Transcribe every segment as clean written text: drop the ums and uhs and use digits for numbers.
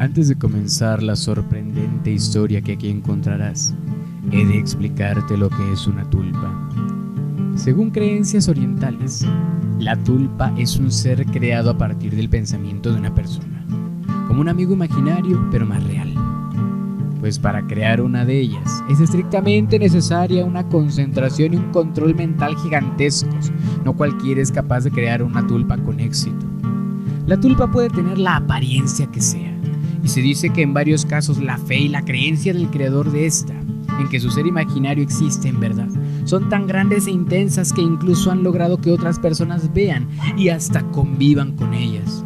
Antes de comenzar la sorprendente historia que aquí encontrarás, he de explicarte lo que es una tulpa. Según creencias orientales, la tulpa es un ser creado a partir del pensamiento de una persona, como un amigo imaginario pero más real. Pues para crear una de ellas es estrictamente necesaria una concentración y un control mental gigantescos. No cualquiera es capaz de crear una tulpa con éxito. La tulpa puede tener la apariencia que sea, y se dice que en varios casos la fe y la creencia del creador de esta, en que su ser imaginario existe en verdad, son tan grandes e intensas que incluso han logrado que otras personas vean y hasta convivan con ellas.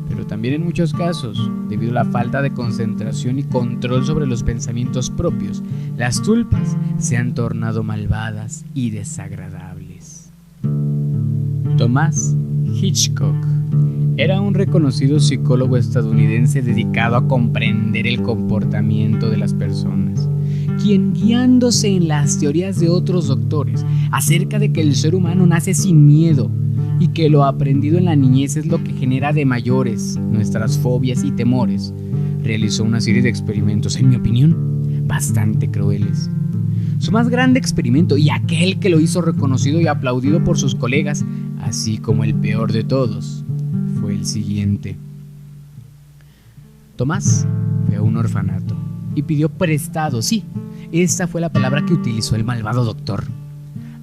Pero también en muchos casos, debido a la falta de concentración y control sobre los pensamientos propios, las tulpas se han tornado malvadas y desagradables. Thomas Hitchcock era un reconocido psicólogo estadounidense dedicado a comprender el comportamiento de las personas, quien, guiándose en las teorías de otros doctores acerca de que el ser humano nace sin miedo y que lo aprendido en la niñez es lo que genera de mayores nuestras fobias y temores, realizó una serie de experimentos, en mi opinión, bastante crueles. Su más grande experimento, y aquel que lo hizo reconocido y aplaudido por sus colegas, así como el peor de todos, fue el siguiente. Tomás fue a un orfanato y pidió prestado, sí, esta fue la palabra que utilizó el malvado doctor,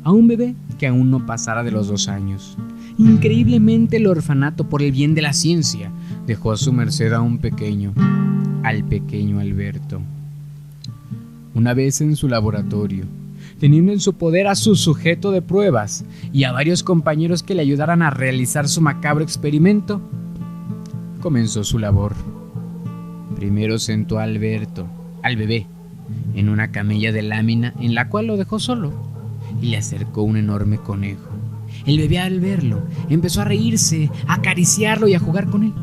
a un bebé que aún no pasara de los 2 años. Increíblemente, el orfanato, por el bien de la ciencia, dejó a su merced a un pequeño, al pequeño Alberto. Una vez en su laboratorio, teniendo en su poder a su sujeto de pruebas y a varios compañeros que le ayudaran a realizar su macabro experimento, comenzó su labor. Primero sentó a Alberto, al bebé, en una camilla de lámina en la cual lo dejó solo y le acercó un enorme conejo. El bebé, al verlo, empezó a reírse, a acariciarlo y a jugar con él.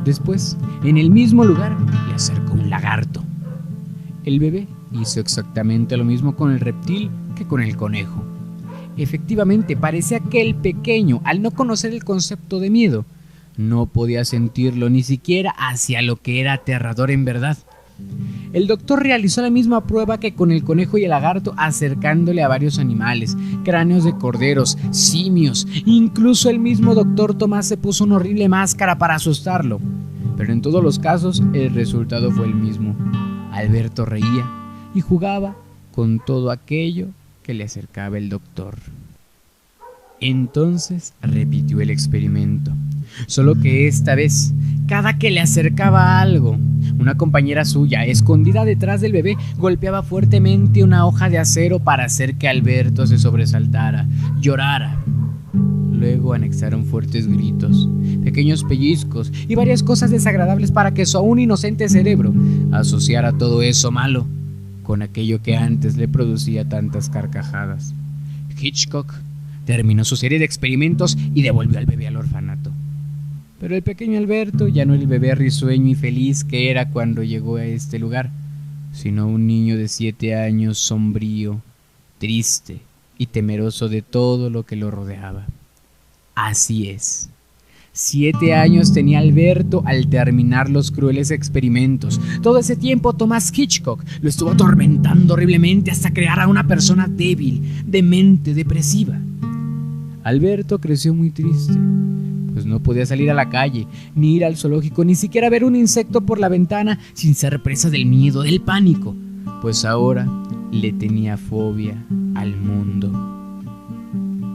Después, en el mismo lugar, le acercó un lagarto. El bebé hizo exactamente lo mismo con el reptil que con el conejo. Efectivamente, parecía que el pequeño, al no conocer el concepto de miedo, no podía sentirlo ni siquiera hacia lo que era aterrador en verdad. El doctor realizó la misma prueba que con el conejo y el lagarto, acercándole a varios animales, cráneos de corderos, simios. Incluso el mismo doctor Tomás se puso una horrible máscara para asustarlo. Pero en todos los casos el resultado fue el mismo. Alberto reía y jugaba con todo aquello que le acercaba el doctor. Entonces repitió el experimento, solo que esta vez, cada que le acercaba algo, una compañera suya, escondida detrás del bebé, golpeaba fuertemente una hoja de acero para hacer que Alberto se sobresaltara, llorara. Luego anexaron fuertes gritos, pequeños pellizcos y varias cosas desagradables para que su aún inocente cerebro asociara todo eso malo con aquello que antes le producía tantas carcajadas. Hitchcock terminó su serie de experimentos y devolvió al bebé al orfanato. Pero el pequeño Alberto ya no era el bebé risueño y feliz que era cuando llegó a este lugar, sino un niño de 7 años sombrío, triste y temeroso de todo lo que lo rodeaba. Así es. 7 años tenía Alberto al terminar los crueles experimentos. Todo ese tiempo Thomas Hitchcock lo estuvo atormentando horriblemente hasta crear a una persona débil, demente, depresiva. Alberto creció muy triste, pues no podía salir a la calle, ni ir al zoológico, ni siquiera ver un insecto por la ventana sin ser presa del miedo, del pánico, pues ahora le tenía fobia al mundo.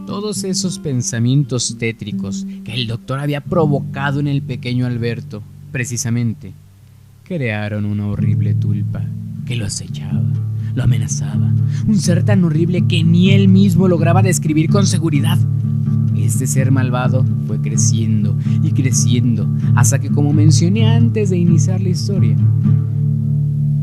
Todos esos pensamientos tétricos que el doctor había provocado en el pequeño Alberto, precisamente, crearon una horrible tulpa que lo acechaba, lo amenazaba, un ser tan horrible que ni él mismo lograba describir con seguridad. Este ser malvado fue creciendo y creciendo hasta que, como mencioné antes de iniciar la historia,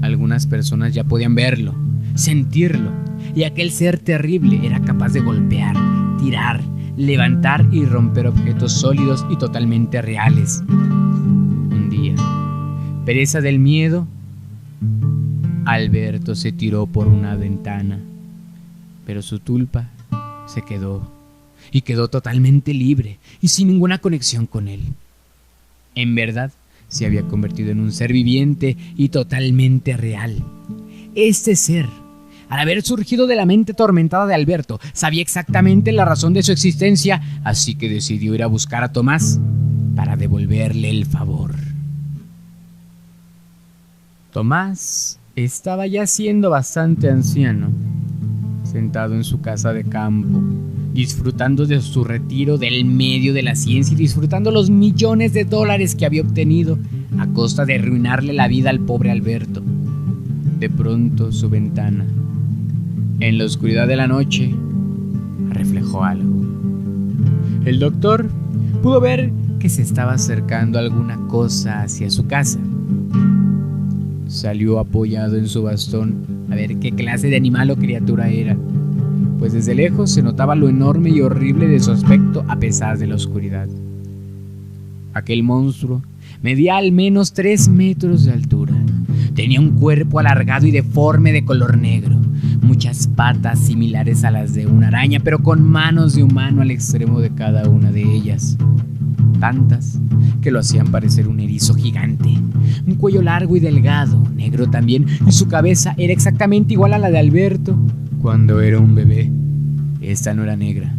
algunas personas ya podían verlo, sentirlo, y aquel ser terrible era capaz de golpear, tirar, levantar y romper objetos sólidos y totalmente reales. Un día, presa del miedo, Alberto se tiró por una ventana, pero su tulpa se quedó y quedó totalmente libre y sin ninguna conexión con él. En verdad, se había convertido en un ser viviente y totalmente real. Este ser, al haber surgido de la mente atormentada de Alberto, sabía exactamente la razón de su existencia, así que decidió ir a buscar a Tomás para devolverle el favor. Tomás estaba ya siendo bastante anciano, sentado en su casa de campo, disfrutando de su retiro del medio de la ciencia y disfrutando los millones de dólares que había obtenido a costa de arruinarle la vida al pobre Alberto. De pronto su ventana, en la oscuridad de la noche, reflejó algo. El doctor pudo ver que se estaba acercando alguna cosa hacia su casa. Salió apoyado en su bastón a ver qué clase de animal o criatura era, pues desde lejos se notaba lo enorme y horrible de su aspecto a pesar de la oscuridad. Aquel monstruo medía al menos 3 metros de altura. Tenía un cuerpo alargado y deforme de color negro, muchas patas similares a las de una araña, pero con manos de humano al extremo de cada una de ellas. Tantas que lo hacían parecer un erizo gigante. Un cuello largo y delgado, negro también, y su cabeza era exactamente igual a la de Alberto cuando era un bebé. Esta no era negra,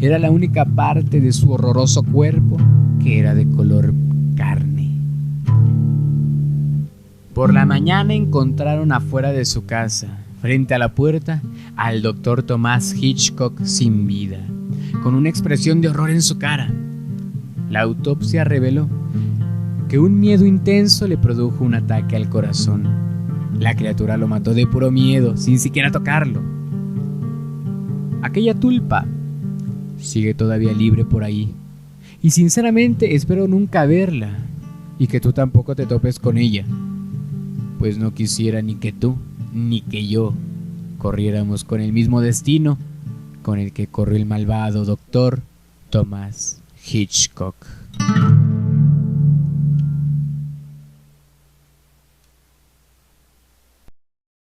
era la única parte de su horroroso cuerpo que era de color carne. Por la mañana encontraron afuera de su casa, frente a la puerta, al doctor Thomas Hitchcock sin vida, con una expresión de horror en su cara. La autopsia reveló que un miedo intenso le produjo un ataque al corazón. La criatura lo mató de puro miedo, sin siquiera tocarlo. Aquella tulpa sigue todavía libre por ahí, y sinceramente espero nunca verla, y que tú tampoco te topes con ella, pues no quisiera ni que tú, ni que yo, corriéramos con el mismo destino con el que corrió el malvado doctor Thomas Hitchcock.